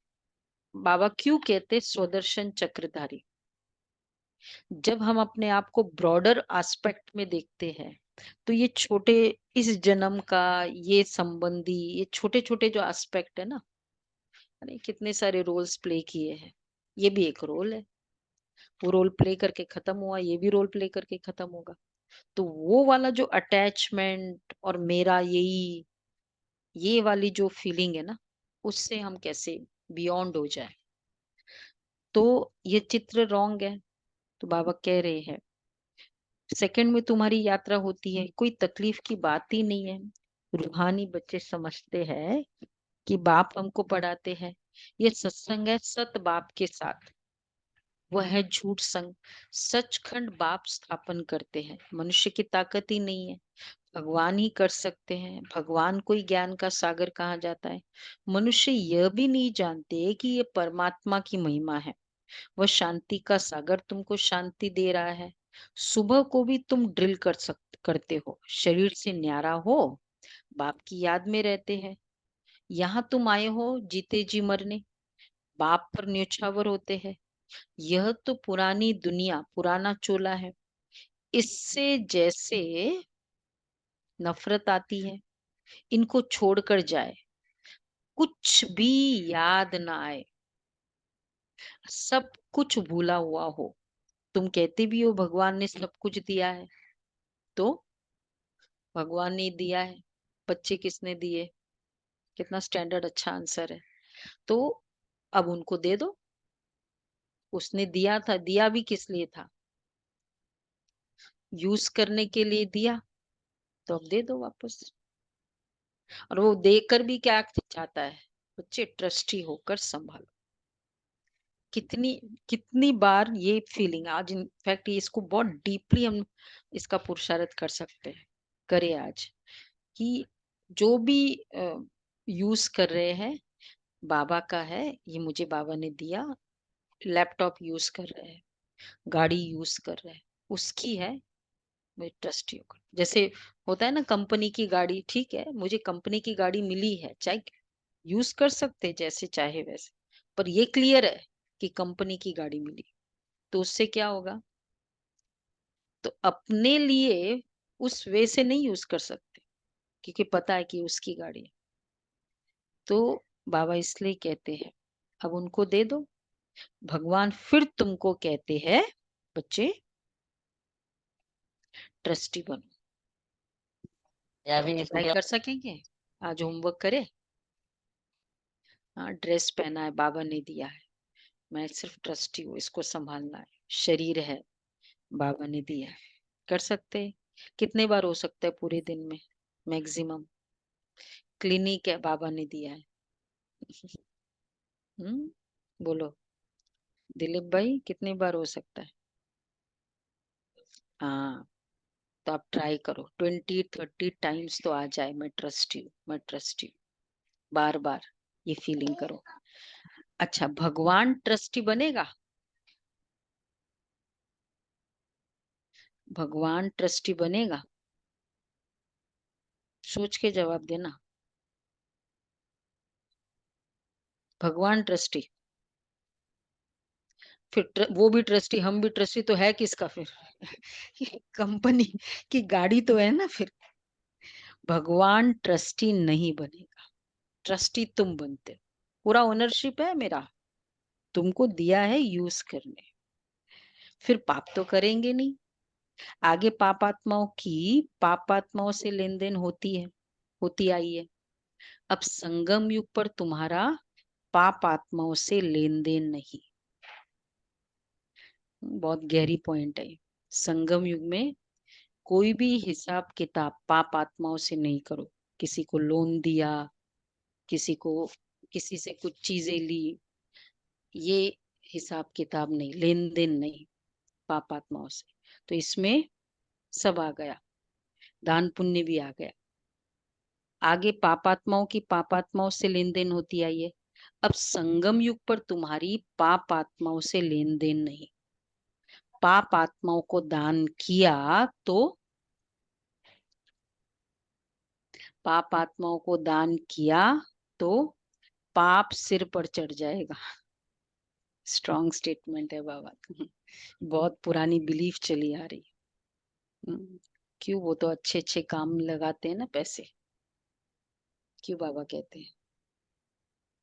बाबा क्यों कहते स्वदर्शन चक्रधारी? जब हम अपने आप को ब्रॉडर एस्पेक्ट में देखते हैं, तो ये छोटे, इस जन्म का, ये संबंधी, ये छोटे छोटे जो एस्पेक्ट है ना, अरे कितने सारे रोल्स प्ले किए हैं, ये भी एक रोल है। वो रोल प्ले करके खत्म हुआ, ये भी रोल प्ले करके खत्म होगा। तो वो वाला जो अटैचमेंट और मेरा यही, ये वाली जो फीलिंग है ना, उससे हम कैसे बियॉन्ड हो जाए। तो ये चित्र रॉन्ग है। तो बाबा कह रहे हैं सेकंड में तुम्हारी यात्रा होती है, कोई तकलीफ की बात ही नहीं है। रूहानी बच्चे समझते हैं कि बाप हमको पढ़ाते हैं, ये सत्संग है सत बाप के साथ। वह है झूठ संग, सचखंड बाप स्थापन करते हैं। मनुष्य की ताकत ही नहीं है, भगवान ही कर सकते हैं। भगवान को ही ज्ञान का सागर कहा जाता है। मनुष्य यह भी नहीं जानते कि ये परमात्मा की महिमा है। वह शांति का सागर तुमको शांति दे रहा है। सुबह को भी तुम ड्रिल करते हो, शरीर से न्यारा हो, बाप की याद में रहते हैं। यहाँ तुम आए हो जीते जी मरने, बाप पर न्योछावर होते हैं। यह तो पुरानी दुनिया, पुराना चोला है। इससे जैसे नफरत आती है, इनको छोड़कर जाए, कुछ भी याद ना आए, सब कुछ भूला हुआ हो। तुम कहते भी हो भगवान ने सब कुछ दिया है, तो भगवान ने दिया है, बच्चे किसने दिए? कितना स्टैंडर्ड अच्छा आंसर है। तो अब उनको दे दो। उसने दिया था, दिया भी किस लिए था? यूज करने के लिए दिया, तो अब दे दो वापस। और वो देकर भी क्या चाहता है? बच्चे ट्रस्टी होकर संभालो। कितनी कितनी बार ये फीलिंग आज, इनफैक्ट इसको बहुत डीपली हम इसका पुरुषार्थ कर सकते हैं, करे आज, कि जो भी यूज कर रहे हैं बाबा का है, ये मुझे बाबा ने दिया। लैपटॉप यूज कर रहे हैं, गाड़ी यूज कर रहे हैं, उसकी है, मैं ट्रस्टी होकर। जैसे होता है ना कंपनी की गाड़ी, ठीक है मुझे कंपनी की गाड़ी मिली है, चाहे यूज कर सकते हैं जैसे चाहे वैसे, पर ये क्लियर है कि कंपनी की गाड़ी मिली। तो उससे क्या होगा? तो अपने लिए उस वे से नहीं यूज कर सकते, क्योंकि पता है कि उसकी गाड़ी है। तो बाबा इसलिए कहते हैं अब उनको दे दो। भगवान फिर तुमको कहते हैं बच्चे ट्रस्टी बनो। या भी इसको अप्लाई क्या? कर सकेंगे? आज होमवर्क करे। हाँ, ड्रेस पहना है, बाबा ने दिया है, मैं सिर्फ ट्रस्टी हूँ, इसको संभालना है। शरीर है, बाबा ने दिया है, कर सकते हैं। कितने बार हो सकता है पूरे दिन में? मैक्सिमम। क्लिनिक है, बाबा ने दिया है। बोलो दिलीप भाई, कितनी बार हो सकता है? हाँ, तो आप ट्राई करो, 20-30 टाइम्स तो आ जाए, मैं ट्रस्टी हूँ, मैं ट्रस्टी हूँ, बार बार ये फीलिंग करो। अच्छा, भगवान ट्रस्टी बनेगा? भगवान ट्रस्टी बनेगा? सोच के जवाब देना। भगवान ट्रस्टी, फिर वो भी ट्रस्टी, हम भी ट्रस्टी, तो है किसका फिर? कंपनी की गाड़ी तो है ना फिर। भगवान ट्रस्टी नहीं बनेगा, ट्रस्टी तुम बनते हो। पूरा ओनरशिप है मेरा, तुमको दिया है यूज करने। फिर पाप तो करेंगे नहीं। आगे पाप आत्माओं से लेन देन होती है, होती आई है। अब संगम युग पर तुम्हारा पाप आत्माओं से लेन देन नहीं। बहुत गहरी पॉइंट है। संगम युग में कोई भी हिसाब किताब पाप आत्माओं से नहीं करो। किसी को लोन दिया, किसी को, किसी से कुछ चीजें ली, ये हिसाब किताब नहीं, लेन देन नहीं पाप आत्माओं से। तो इसमें सब आ गया, दान पुण्य भी आ गया। आगे पापात्माओं की पापात्माओं से लेन देन होती आई है। अब संगम युग पर तुम्हारी पाप आत्माओं से लेन देन नहीं। पाप आत्माओं को दान किया तो पाप आत्माओं को दान किया तो पाप सिर पर चढ़ जाएगा। स्ट्रॉन्ग स्टेटमेंट है बाबा का। बहुत पुरानी बिलीफ चली आ रही। क्यों? वो तो अच्छे अच्छे काम में लगाते हैं ना पैसे। क्यों बाबा कहते हैं?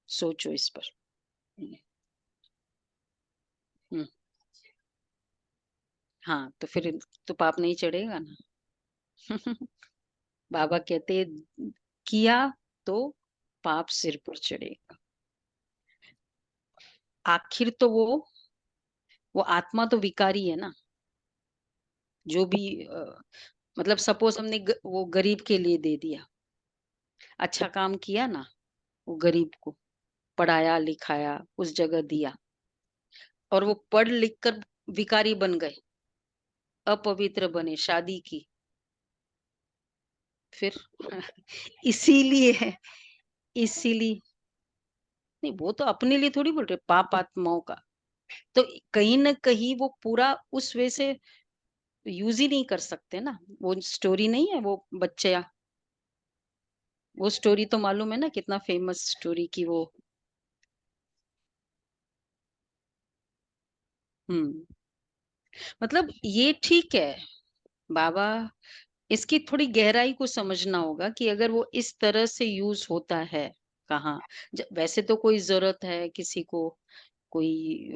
सोचो इस पर। हम्म, हाँ, तो फिर तो पाप नहीं चढ़ेगा ना। बाबा कहते हैं, किया तो पाप सिर पर चढ़ेगा। आखिर तो वो आत्मा तो विकारी है ना। जो भी मतलब सपोज हमने वो गरीब के लिए दे दिया, अच्छा काम किया ना, वो गरीब को पढ़ाया लिखाया, उस जगह दिया, और वो पढ़ लिख कर विकारी बन गए, अपवित्र बने, शादी की, फिर इसीलिए इसीलिए नहीं, वो तो अपने लिए थोड़ी बोल रहे, पाप आत्माओं का। तो कहीं ना कहीं वो पूरा उस वे से यूज ही नहीं कर सकते ना। वो स्टोरी नहीं है वो बच्चे, वो स्टोरी तो मालूम है ना, कितना फेमस स्टोरी की वो। हम्म, मतलब ये ठीक है बाबा, इसकी थोड़ी गहराई को समझना होगा कि अगर वो इस तरह से यूज होता है कहाँ। वैसे तो कोई जरूरत है किसी को, कोई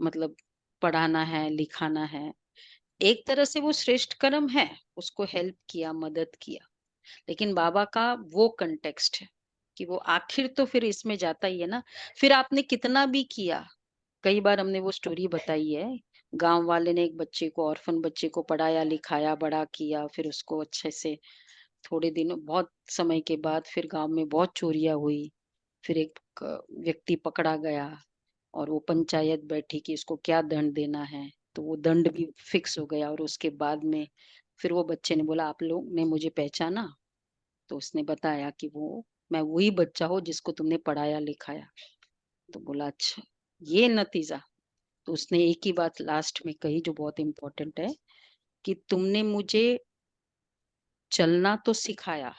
मतलब पढ़ाना है लिखाना है, एक तरह से वो श्रेष्ठ कर्म है, उसको हेल्प किया मदद किया। लेकिन बाबा का वो कंटेक्स्ट है कि वो आखिर तो फिर इसमें जाता ही है ना। फिर आपने कितना भी किया, कई बार हमने वो स्टोरी बताई है, गांव वाले ने एक बच्चे को, ऑर्फन बच्चे को पढ़ाया लिखाया बड़ा किया, फिर उसको अच्छे से, थोड़े दिनों बहुत समय के बाद फिर गांव में बहुत चोरियां हुई, फिर एक व्यक्ति पकड़ा गया, और वो पंचायत बैठी कि इसको क्या दंड देना है, तो वो दंड भी फिक्स हो गया। और उसके बाद में फिर वो बच्चे ने बोला, आप लोग ने मुझे पहचाना? तो उसने बताया कि वो, मैं वही बच्चा हूँ जिसको तुमने पढ़ाया लिखाया। तो बोला अच्छा, ये नतीजा। तो उसने एक ही बात लास्ट में कही जो बहुत इम्पोर्टेंट है, कि तुमने मुझे चलना तो सिखाया,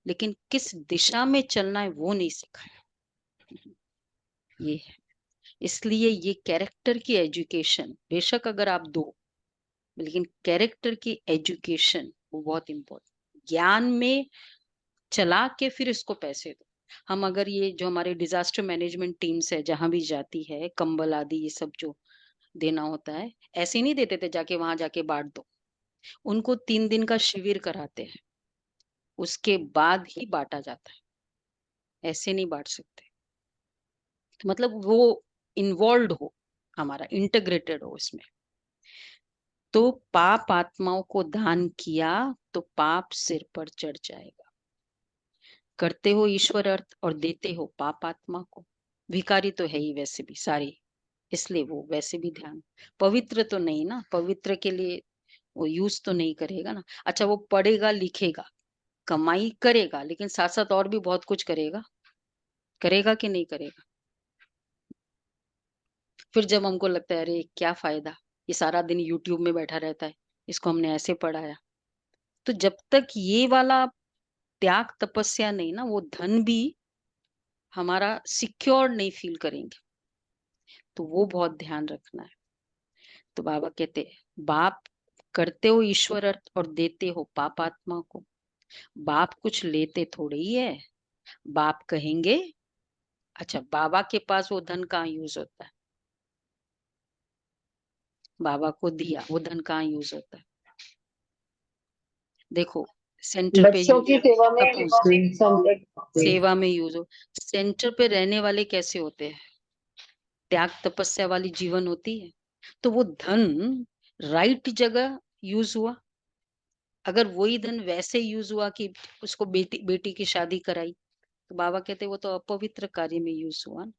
लेकिन किस दिशा में चलना है वो नहीं सिखाया। ये है। इसलिए ये कैरेक्टर की एजुकेशन बेशक अगर आप दो, लेकिन कैरेक्टर की एजुकेशन वो बहुत इम्पोर्टेंट। ज्ञान में चला के फिर इसको पैसे दो। हम अगर ये जो हमारे डिजास्टर मैनेजमेंट टीम्स है जहां भी जाती है, कंबल आदि ये सब जो देना होता है, ऐसे नहीं देते थे जाके वहां जाके बांट दो। उनको 3 दिन का शिविर कराते हैं, उसके बाद ही बांटा जाता है, ऐसे नहीं बांट सकते। तो मतलब वो इन्वॉल्व हो, हमारा इंटीग्रेटेड हो इसमें। तो पाप आत्माओं को दान किया तो पाप सिर पर चढ़ जाएगा। करते हो ईश्वर अर्थ और देते हो पाप आत्मा को। भिखारी तो है ही वैसे भी सारी, इसलिए वो वैसे भी ध्यान, पवित्र तो नहीं ना, पवित्र के लिए वो यूज तो नहीं करेगा ना। अच्छा, वो पढ़ेगा लिखेगा, कमाई करेगा, लेकिन साथ साथ और भी बहुत कुछ करेगा, करेगा कि नहीं करेगा? फिर जब हमको लगता है अरे क्या फायदा, ये सारा दिन यूट्यूब में बैठा रहता है, इसको हमने ऐसे पढ़ाया। तो जब तक ये वाला त्याग तपस्या नहीं ना, वो धन भी हमारा सिक्योर नहीं फील करेंगे। तो वो बहुत ध्यान रखना है। तो बाबा कहते हैं, बाप करते हो ईश्वर अर्थ और देते हो पाप आत्मा को। बाप कुछ लेते थोड़े ही है। बाप कहेंगे, अच्छा बाबा के पास वो धन कहाँ यूज होता है? बाबा को दिया, वो धन कहाँ यूज होता है? देखो, सेंटर पे बच्चों की सेवा में सपोज संलग्न। सेवा में यूज हो, सेंटर पे रहने वाले कैसे होते हैं? त्याग तपस्या वाली जीवन होती है। तो वो धन राइट जगह यूज हुआ। अगर वही धन वैसे यूज हुआ कि उसको बेटी बेटी की शादी कराई, तो बाबा कहते वो तो अपवित्र कार्य में यूज हुआ ना।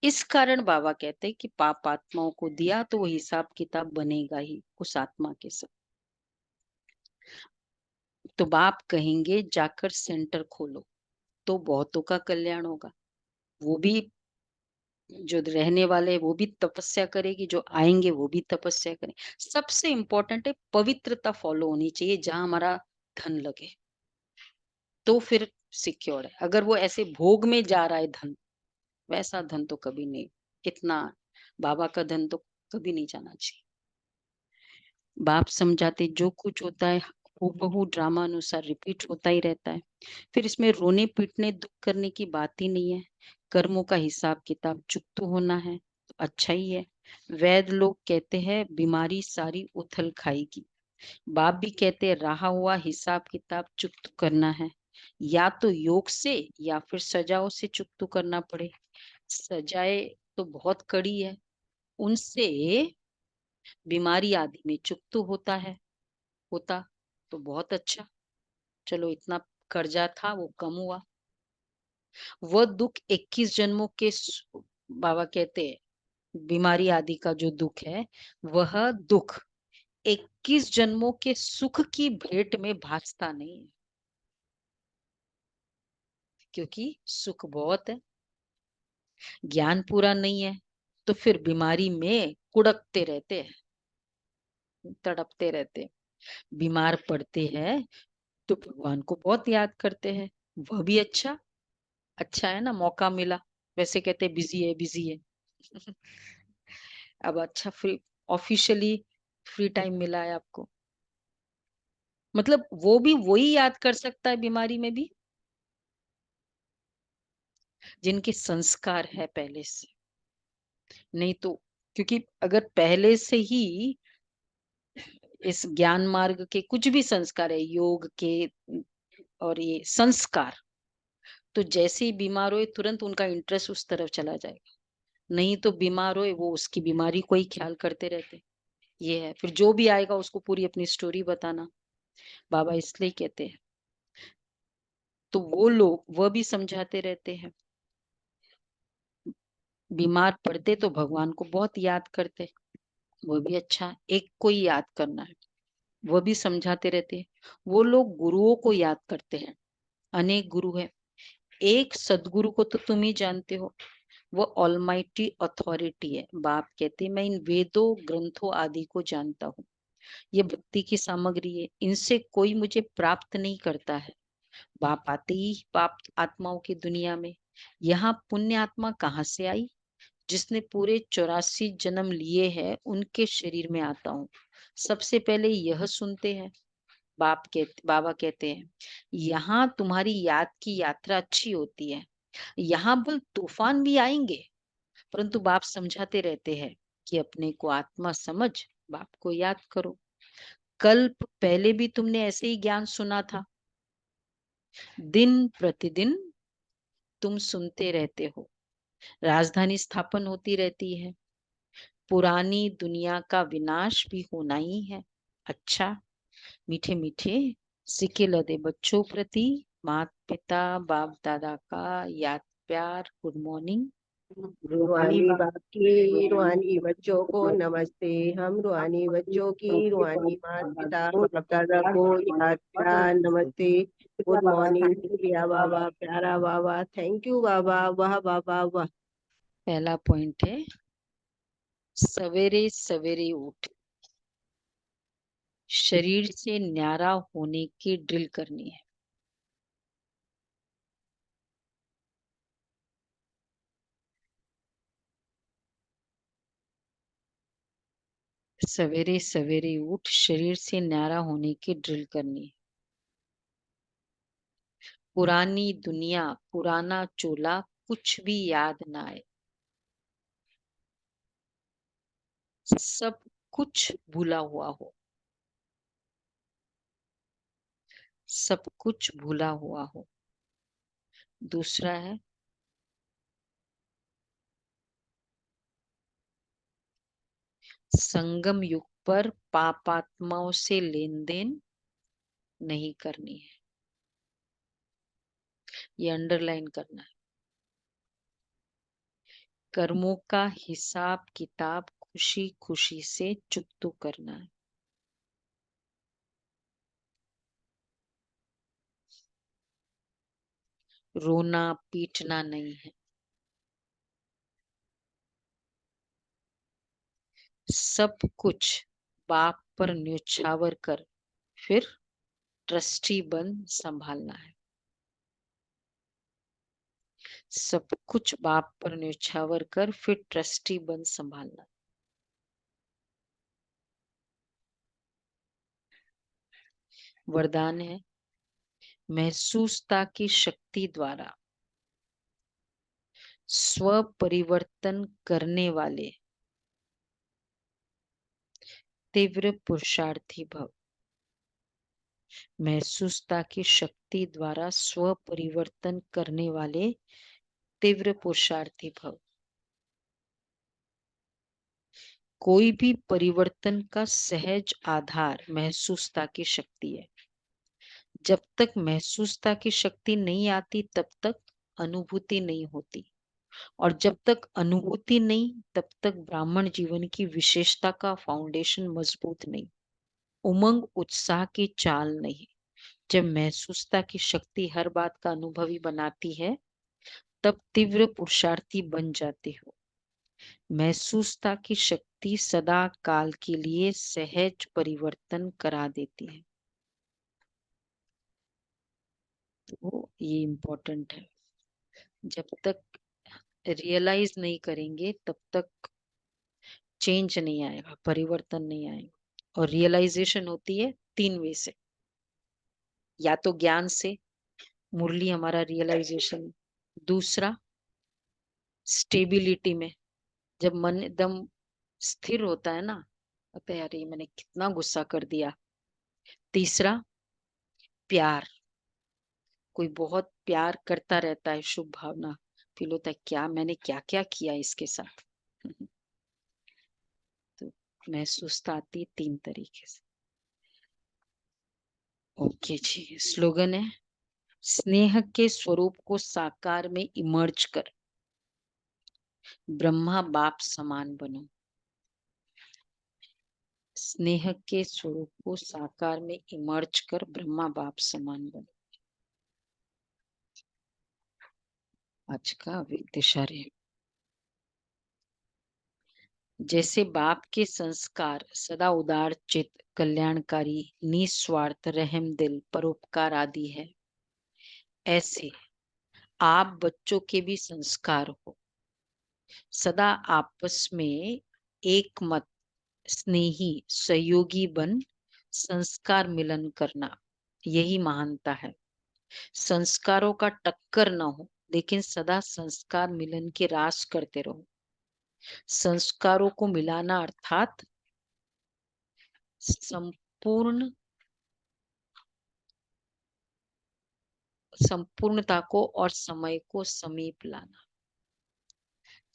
इस कारण बाबा कहते हैं कि पाप आत्माओं को दिया तो वो हिसाब किताब बनेगा ही उस आत्मा के साथ। तो बाप कहेंगे जाकर सेंटर खोलो तो बहुतों का कल्याण होगा। वो भी जो रहने वाले हैं वो भी तपस्या करेगी, जो आएंगे वो भी तपस्या करें। सबसे इम्पोर्टेंट है पवित्रता फॉलो होनी चाहिए जहां हमारा धन लगे, तो फिर सिक्योर है। अगर वो ऐसे भोग में जा रहा है धन, वैसा धन तो कभी नहीं। इतना बाबा का धन तो कभी नहीं जाना चाहिए। बाप समझाते जो कुछ होता है हूबहू ड्रामा अनुसार रिपीट होता ही रहता है। फिर इसमें रोने पीटने दुख करने की बात ही नहीं है। कर्मों का हिसाब किताब चुकता होना है तो अच्छा ही है। वैद लोग कहते हैं बीमारी सारी उथल खाएगी। बाप भी कहते हैं रहा हुआ हिसाब किताब चुकता करना है, या तो योग से या फिर सजाओं से चुकता करना पड़े। सजाए तो बहुत कड़ी है, उनसे बीमारी आदि में चुकता होता तो बहुत अच्छा। चलो इतना कर्जा था वो कम हुआ। वह दुख 21 जन्मों के बाबा कहते हैं बीमारी आदि का जो दुख है, वह दुख 21 जन्मों के सुख की भेंट में भासता नहीं है, क्योंकि सुख बहुत है। ज्ञान पूरा नहीं है तो फिर बीमारी में कुड़कते रहते हैं, तड़पते रहते हैं। बीमार पड़ते हैं तो भगवान को बहुत याद करते हैं, वह भी अच्छा अच्छा है ना, मौका मिला। वैसे कहते बिजी है बिजी है अब अच्छा फ्री ऑफिशियली फ्री टाइम मिला है आपको, मतलब वो भी वही याद कर सकता है बीमारी में भी जिनके संस्कार है पहले से। नहीं तो क्योंकि अगर पहले से ही इस ज्ञान मार्ग के कुछ भी संस्कार है, योग के और ये संस्कार, तो जैसे ही बीमार हुए तुरंत उनका इंटरेस्ट उस तरफ चला जाएगा। नहीं तो बीमार हुए वो उसकी बीमारी को ही ख्याल करते रहते। ये है, फिर जो भी आएगा उसको पूरी अपनी स्टोरी बताना, बाबा इसलिए कहते हैं। तो वो लोग वह भी समझाते रहते हैं, बीमार पड़ते तो भगवान को बहुत याद करते, वो भी अच्छा, एक को ही याद करना है, वह भी समझाते रहते हैं। वो लोग गुरुओं को याद करते हैं, अनेक गुरु है, एक सदगुरु को तो तुम ही जानते हो, वो ऑलमाइटी अथॉरिटी है। बाप कहते मैं इन वेदों ग्रंथों आदि को जानता हूँ, ये भक्ति की सामग्री है, इनसे कोई मुझे प्राप्त नहीं करता है। बाप आते ही पाप आत्माओं की दुनिया में, यहाँ पुण्य आत्मा कहाँ से आई, जिसने पूरे 84 जन्म लिए हैं उनके शरीर में आता हूँ। सबसे पहले यह सुनते हैं। बाबा कहते हैं यहाँ तुम्हारी याद की यात्रा अच्छी होती है, यहाँ बल तूफान भी आएंगे, परंतु बाप समझाते रहते हैं कि अपने को आत्मा समझ बाप को याद करो। कल्प पहले भी तुमने ऐसे ही ज्ञान सुना था, दिन प्रतिदिन तुम सुनते रहते हो। राजधानी स्थापन होती रहती है, पुरानी दुनिया का विनाश भी होना ही है। अच्छा, मीठे मीठे सिक्के लदे बच्चों प्रति माता पिता बाप दादा का याद प्यार, गुड मॉर्निंग। रूहानी बाप की रूहानी बच्चों को नमस्ते। हम रूहानी बच्चों की रूहानी माता पिता बाप दादा को याद प्यार नमस्ते। गुड मॉर्निंग, शुक्रिया बाबा, प्यारा बाबा, थैंक यू बाबा, वाह बाबा वाह। पहला पॉइंट है सवेरे सवेरे उठ शरीर से न्यारा होने की ड्रिल करनी है। सवेरे सवेरे उठ शरीर से न्यारा होने की ड्रिल करनी है। पुरानी दुनिया पुराना चोला कुछ भी याद ना आए, सब कुछ भूला हुआ हो, सब कुछ भूला हुआ हो। दूसरा है संगम युग पर पापात्माओं से लेन देन नहीं करनी है, ये अंडरलाइन करना है। कर्मों का हिसाब किताब खुशी खुशी से चुकतू करना है। रोना पीटना नहीं है। सब कुछ बाप पर न्योछावर कर फिर ट्रस्टी बन संभालना है। सब कुछ बाप पर न्योछावर कर फिर ट्रस्टी बन संभालना। वरदान है, महसूसता की शक्ति द्वारा स्व परिवर्तन करने वाले तीव्र पुरुषार्थी भव। महसूसता की शक्ति द्वारा स्व परिवर्तन करने वाले तीव्र पुरुषार्थी भव। कोई भी परिवर्तन का सहज आधार महसूसता की शक्ति है। जब तक महसूसता की शक्ति नहीं आती तब तक अनुभूति नहीं होती, और जब तक अनुभूति नहीं तब तक ब्राह्मण जीवन की विशेषता का फाउंडेशन मजबूत नहीं, उमंग उत्साह की चाल नहीं। जब महसूसता की शक्ति हर बात का अनुभवी बनाती है तब तीव्र पुरुषार्थी बन जाते हो। महसूसता की शक्ति सदा काल के लिए सहज परिवर्तन करा देती है। तो ये इम्पोर्टेंट है। जब तक रियलाइज नहीं करेंगे तब तक चेंज नहीं आएगा, परिवर्तन नहीं आएगा। और रियलाइजेशन होती है 3 वे से। या तो ज्ञान से, मुरली हमारा रियलाइजेशन। दूसरा स्टेबिलिटी में, जब मन एकदम स्थिर होता है ना, अबे यार ये मैंने कितना गुस्सा कर दिया। तीसरा प्यार, कोई बहुत प्यार करता रहता है, शुभ भावना फील होता है, क्या मैंने क्या क्या किया इसके साथ। तो महसूसता आती है 3 तरीके से। ओके जी, स्लोगन है, स्नेह के स्वरूप को साकार में इमर्ज कर ब्रह्मा बाप समान बनो। स्नेह के स्वरूप को साकार में इमर्ज कर ब्रह्मा बाप समान बनो। आज का विदिशारे, जैसे बाप के संस्कार सदा उदार चित्त, कल्याणकारी, निस्वार्थ, रहम दिल, परोपकार आदि है, ऐसे आप बच्चों के भी संस्कार हो। सदा आपस में एक मत, स्नेही, सहयोगी बन संस्कार मिलन करना, यही महानता है। संस्कारों का टक्कर न हो, लेकिन सदा संस्कार मिलन के रास करते रहो। संस्कारों को मिलाना अर्थात संपूर्णता को और समय को समीप लाना।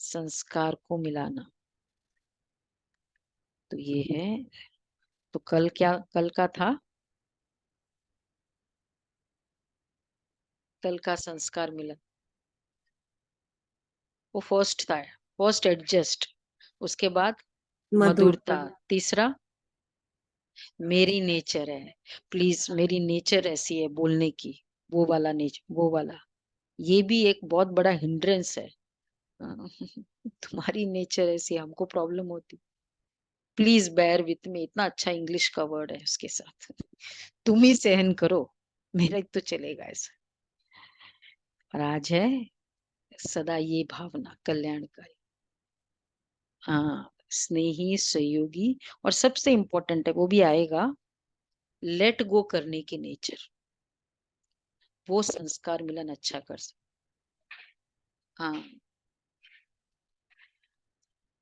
संस्कार को मिलाना, तो ये है। तो कल का था, कल का संस्कार मिलन, वो फर्स्ट था। फर्स्ट एडजस्ट, उसके बाद मधुरता, तीसरा मेरी नेचर है, प्लीज मेरी नेचर ऐसी है बोलने की, वो वाला नेचर, वो वाला। ये भी एक बहुत बड़ा हिंड्रेंस है। तुम्हारी नेचर ऐसी, हमको प्रॉब्लम होती। प्लीज बेयर विथ मी, इतना अच्छा इंग्लिश का वर्ड है उसके साथ। तुम ही सहन करो, मेरा तो चलेगा ऐसा। और आज है सदा ये भावना कल्याणकारी, हाँ, स्नेही, सहयोगी, और सबसे इम्पोर्टेंट है, वो भी आएगा, लेट गो करने की नेचर। वो संस्कार मिलन अच्छा कर सकते। हाँ,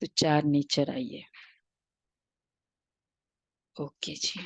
तो 4 नेचर आइए। ओके जी।